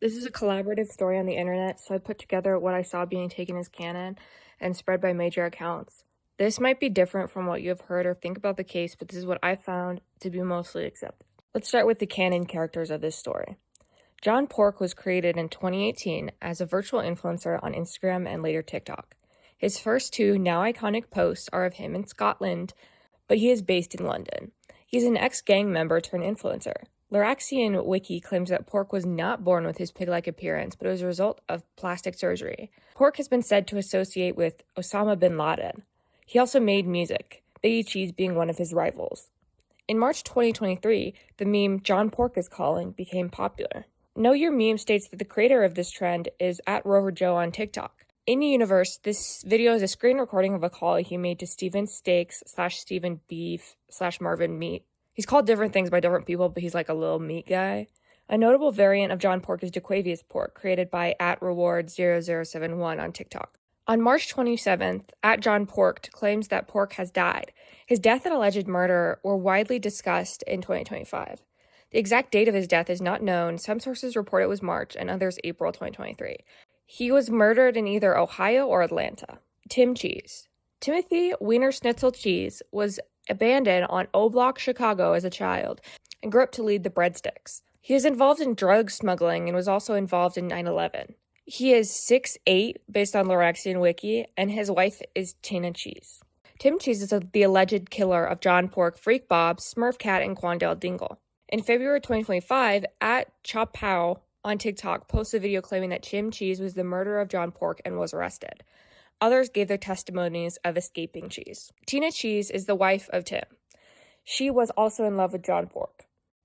This is a collaborative story on the internet, so I put together what I saw being taken as canon and spread by major accounts. This might be different from what you have heard or think about the case, but this is what I found to be mostly accepted. Let's start with the canon characters of this story. John Pork was created in 2018 as a virtual influencer on Instagram and later TikTok. His first two now iconic posts are of him in Scotland, but he is based in London. He's an ex-gang member turned influencer. Loraxian Wiki claims that Pork was not born with his pig-like appearance, but it was a result of plastic surgery. Pork has been said to associate with Osama bin Laden. He also made music, Biggie Cheese being one of his rivals. In March 2023, the meme "John Pork is calling" became popular. Know Your Meme states that the creator of this trend is at rover.joe on TikTok. In the universe, this video is a screen recording of a call he made to Steven Steaks / Steven Beef / Marvin Meat. He's called different things by different people, but he's like a little meat guy. A notable variant of John Pork is Dequavius Pork, created by @reward0071 on TikTok. On March 27th, @John Pork claims that Pork has died. His death and alleged murder were widely discussed in 2025. The exact date of his death is not known. Some sources report it was March and others April 2023. He was murdered in either Ohio or Atlanta. Tim Cheese. Timothy Wiener Schnitzel Cheese was abandoned on O Block, Chicago as a child and grew up to lead the breadsticks. He is involved in drug smuggling and was also involved in 9/11. He is 6'8", based on Loraxian Wiki, and his wife is Tina Cheese. Tim Cheese is the alleged killer of John Pork, Freak Bob, Smurf Cat, and Quandale Dingle. In February 2025, @choppow on TikTok posted a video claiming that Tim Cheese was the murderer of John Pork and was arrested. Others gave their testimonies of escaping Cheese. Tina Cheese is the wife of Tim. She was also in love with John Pork.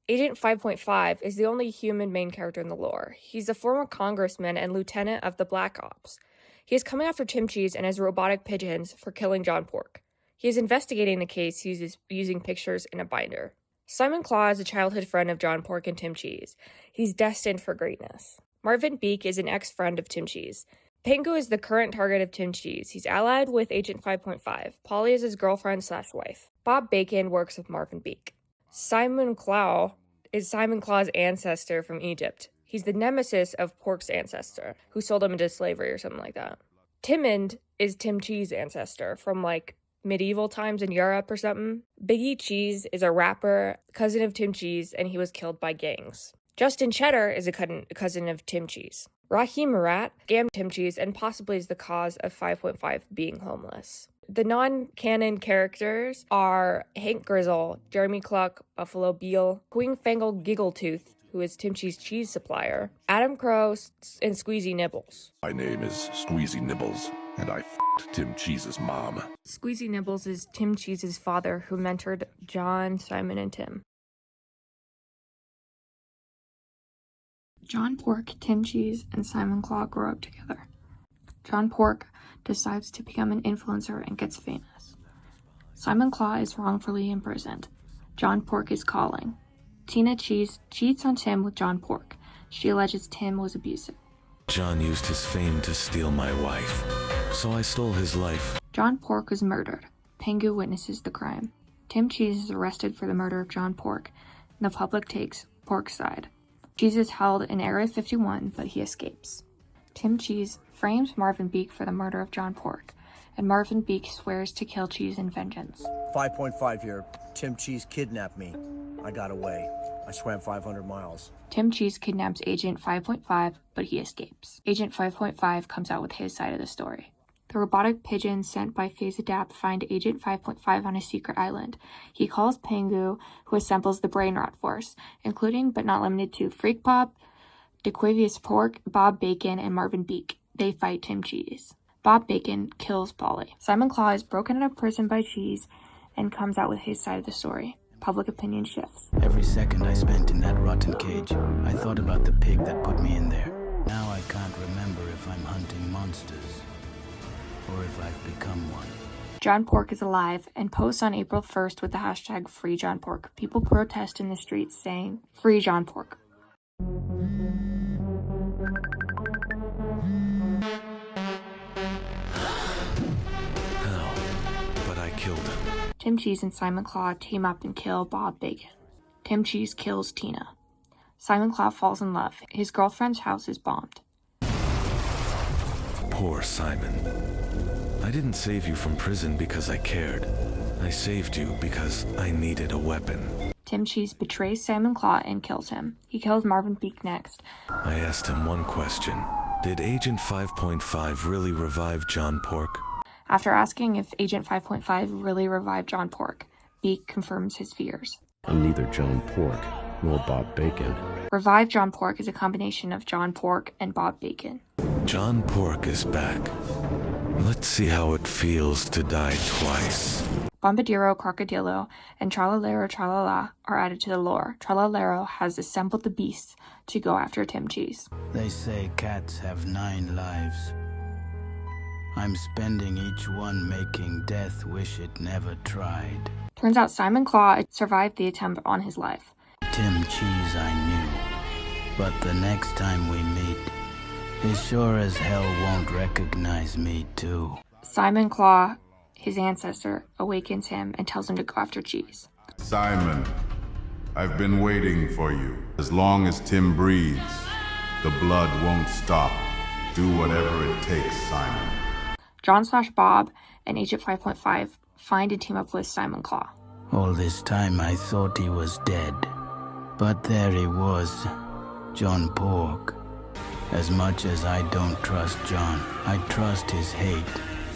Agent 5.5 is the only human main character in the lore. He's a former congressman and lieutenant of the Black Ops. He is coming after Tim Cheese and his robotic pigeons for killing John Pork. He is investigating the case using pictures in a binder. Saimun Klau is a childhood friend of John Pork and Tim Cheese. He's destined for greatness. Marvin Beak is an ex-friend of Tim Cheese. Pengu is the current target of Tim Cheese. He's allied with Agent 5.5. Polly is his girlfriend / wife. Bob Bacon works with Marvin Beak. Saimun Klau is Saimun Klau's ancestor from Egypt. He's the nemesis of Pork's ancestor, who sold him into slavery or something like that. Timond is Tim Cheese's ancestor from medieval times in Europe or something. Biggie Cheese is a rapper, cousin of Tim Cheese, and he was killed by gangs. Justin Cheddar is a cousin of Tim Cheese. Rahim Rat scammed Tim Cheese and possibly is the cause of 5.5 being homeless. The non-canon characters are hank.grizzle, Jeremy Cluck, Buffalo Beal, Queen-Fangled Giggletooth, who is Tim Cheese's cheese supplier, Adam Crow, and Squeezy Nibbles. My name is Squeezy Nibbles, and I f***ed Tim Cheese's mom. Squeezy Nibbles is Tim Cheese's father, who mentored John, Simon, and Tim. John Pork, Tim Cheese, and Saimun Klau grow up together. John Pork decides to become an influencer and gets famous. Saimun Klau is wrongfully imprisoned. John Pork is calling. Tina Cheese cheats on Tim with John Pork. She alleges Tim was abusive. John used his fame to steal my wife, so I stole his life. John Pork was murdered. Pengu witnesses the crime. Tim Cheese is arrested for the murder of John Pork, and the public takes Pork's side. Cheese is held in Area 51, but he escapes. Tim Cheese frames Marvin Beak for the murder of John Pork, and Marvin Beak swears to kill Cheese in vengeance. 5.5 here. Tim Cheese kidnapped me. I got away. I swam 500 miles. Tim Cheese kidnaps Agent 5.5, but he escapes. Agent 5.5 comes out with his side of the story. The robotic pigeons sent by Phase Adapt find Agent 5.5 on a secret island. He calls Pengu, who assembles the Brain Rot Force, including but not limited to Freak Bob, Dequavius Pork, Bob Bacon, and Marvin Beak. They fight Tim Cheese. Bob Bacon kills Polly. Saimun Klau is broken out of prison by Cheese and comes out with his side of the story. Public opinion shifts. Every second I spent in that rotten cage, I thought about the pig that put me in there. Now I can't remember if I'm hunting monsters or if I've become one. John Pork is alive and posts on April 1st with the hashtag #FreeJohnPork. People protest in the streets saying, "Free John Pork." How? But I killed him. Tim Cheese and Saimun Klau team up and kill Bob Bacon. Tim Cheese kills Tina. Saimun Klau falls in love. His girlfriend's house is bombed. Poor Simon. I didn't save you from prison because I cared. I saved you because I needed a weapon. Tim Cheese betrays Saimun Klau and kills him. He kills Marvin Beak next. I asked him one question. Did Agent 5.5 really revive John Pork? After asking if Agent 5.5 really revived John Pork, Beak confirms his fears. I'm neither John Pork nor Bob Bacon. Revive John Pork is a combination of John Pork and Bob Bacon. John Pork is back. Let's see how it feels to die twice. Bombadero, Crocodilo, and Tralalero Tralala are added to the lore. Tralalero has assembled the beasts to go after Tim Cheese. They say cats have 9 lives. I'm spending each one making death wish it never tried. Turns out Saimun Klau survived the attempt on his life. Tim Cheese I knew, but the next time we meet, he sure as hell won't recognize me too. Saimun Klau, his ancestor, awakens him and tells him to go after Cheese. Simon, I've been waiting for you. As long as Tim breathes, the blood won't stop. Do whatever it takes, Simon. John/Bob and Agent 5.5 find and team up with Saimun Klau. All this time I thought he was dead, but there he was, John Pork. As much as I don't trust John, I trust his hate,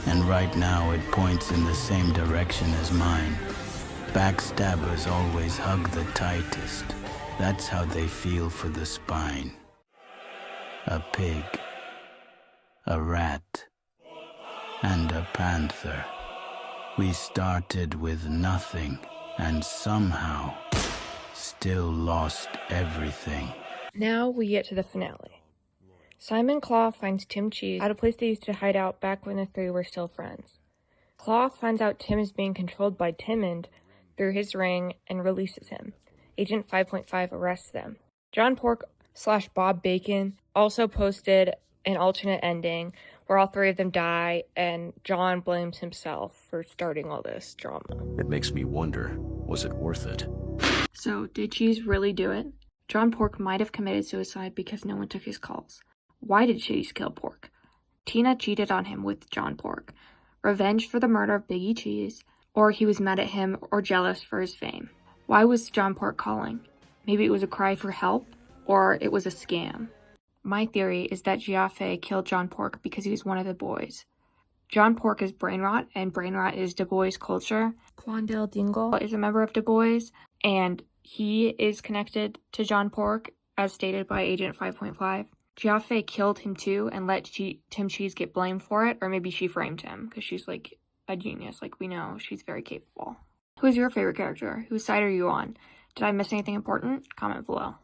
and right now it points in the same direction as mine. Backstabbers always hug the tightest. That's how they feel for the spine. A pig, a rat, and a panther. We started with nothing, and somehow still lost everything. Now we get to the finale. Saimun Klau finds Tim Cheese at a place they used to hide out back when the three were still friends. Klau finds out Tim is being controlled by Timond through his ring and releases him. Agent 5.5 arrests them. John Pork/Bob Bacon also posted an alternate ending where all three of them die and John blames himself for starting all this drama. It makes me wonder, was it worth it? So, did Cheese really do it? John Pork might have committed suicide because no one took his calls. Why did Cheese kill Pork? Tina cheated on him with John Pork. Revenge for the murder of Biggie Cheese, or he was mad at him or jealous for his fame. Why was John Pork calling? Maybe it was a cry for help, or it was a scam. My theory is that Jiafe killed John Pork because he was one of the boys. John Pork is brain rot, and brain rot is Du Bois culture. Quandale Dingle is a member of Du Bois, and he is connected to John Pork, as stated by Agent 5.5. Jiafe killed him too and let Tim Cheese get blamed for it, or maybe she framed him because she's like a genius. Like, we know she's very capable. Who's your favorite character? Whose side are you on? Did I miss anything important? Comment below.